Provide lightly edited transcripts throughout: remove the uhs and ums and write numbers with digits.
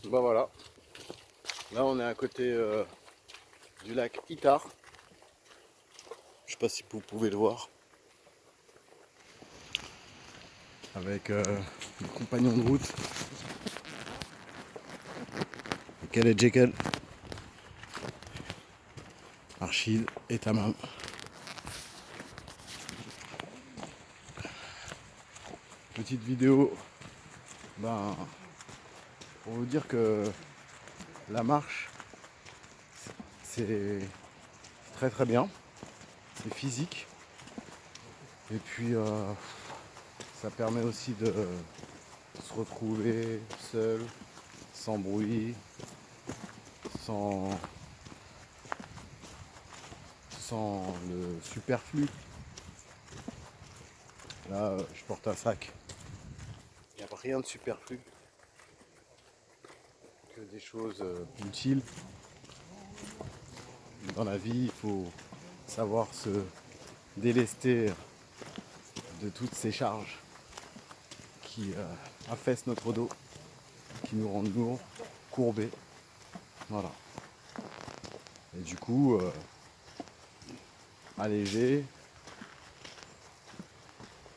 Bah voilà, là on est à côté du lac Itar. Je sais pas si vous pouvez le voir. Avec le compagnon de route. Quel est Jekyll, Archil et Tamam. Petite vidéo pour vous dire que la marche c'est très très bien, c'est physique et puis ça permet aussi de se retrouver seul, sans bruit, sans, sans le superflu. Là je porte un sac, il n'y a rien de superflu, que des choses utiles. Dans la vie il faut savoir se délester de toutes ces charges qui affaissent notre dos, qui nous rendent lourds, courbés. Voilà. Et du coup, allégé,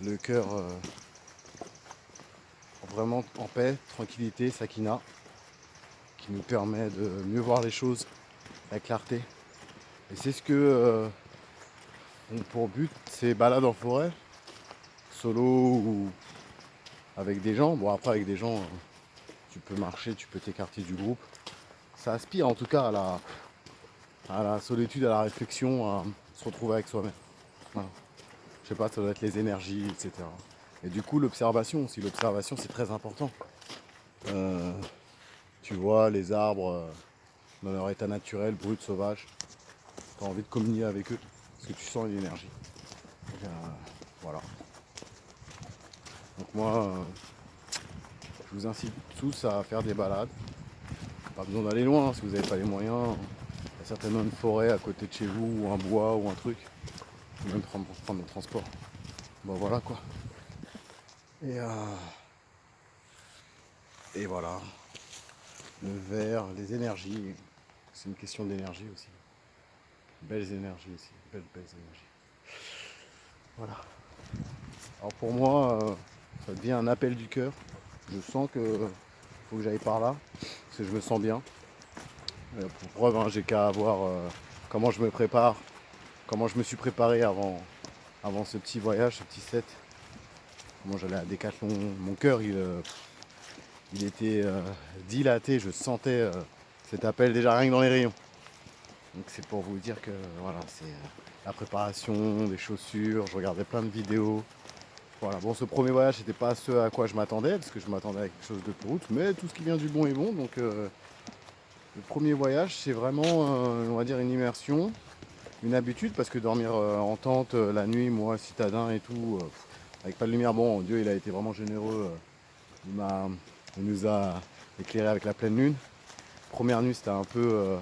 le cœur vraiment en paix, tranquillité, sakina, qui nous permet de mieux voir les choses, la clarté. Et c'est ce que ont pour but ces balades en forêt, solo ou avec des gens. Bon après avec des gens, tu peux marcher, tu peux t'écarter du groupe. Ça aspire en tout cas à la solitude, à la réflexion, à se retrouver avec soi-même. Voilà. Je sais pas, ça doit être les énergies, etc. Et du coup, l'observation aussi. L'observation, c'est très important. Euh, Tu vois les arbres dans leur état naturel, brut, sauvage. Tu as envie de communier avec eux parce que tu sens une énergie. Donc, voilà. Donc moi, je vous incite tous à faire des balades. Pas besoin d'aller loin si vous n'avez pas les moyens. Il y a certainement une forêt à côté de chez vous, ou un bois, ou un truc. Ou même prendre le transport. Bon voilà quoi. Et, et voilà. Le verre, les énergies. C'est une question d'énergie aussi. Belles énergies aussi. Belles énergies. Voilà. Alors pour moi, ça devient un appel du cœur. Je sens que faut que j'aille par là. Parce que je me sens bien. Pour preuve, hein, j'ai qu'à voir comment je me prépare. Comment je me suis préparé avant ce petit voyage, ce petit set. Comment j'allais à Décathlon. Mon cœur, il était dilaté. Je sentais cet appel déjà rien que dans les rayons. Donc c'est pour vous dire que voilà, c'est la préparation, des chaussures, je regardais plein de vidéos. Voilà, bon ce premier voyage c'était pas ce à quoi je m'attendais, parce que je m'attendais à quelque chose de plus route, mais tout ce qui vient du bon est bon, donc le premier voyage c'est vraiment on va dire une immersion, une habitude, parce que dormir en tente la nuit, moi citadin et tout, avec pas de lumière, bon Dieu il a été vraiment généreux, il nous a éclairé avec la pleine lune. Première nuit c'était un peu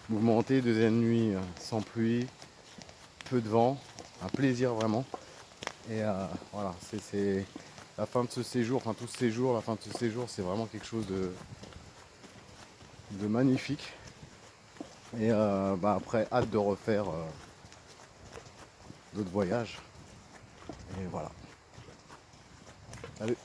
mouvementé, deuxième nuit sans pluie, peu de vent, un plaisir vraiment. Et voilà, c'est la fin de ce séjour, enfin tout ce séjour, la fin de ce séjour, c'est vraiment quelque chose de magnifique. Et après, hâte de refaire d'autres voyages. Et voilà. Salut.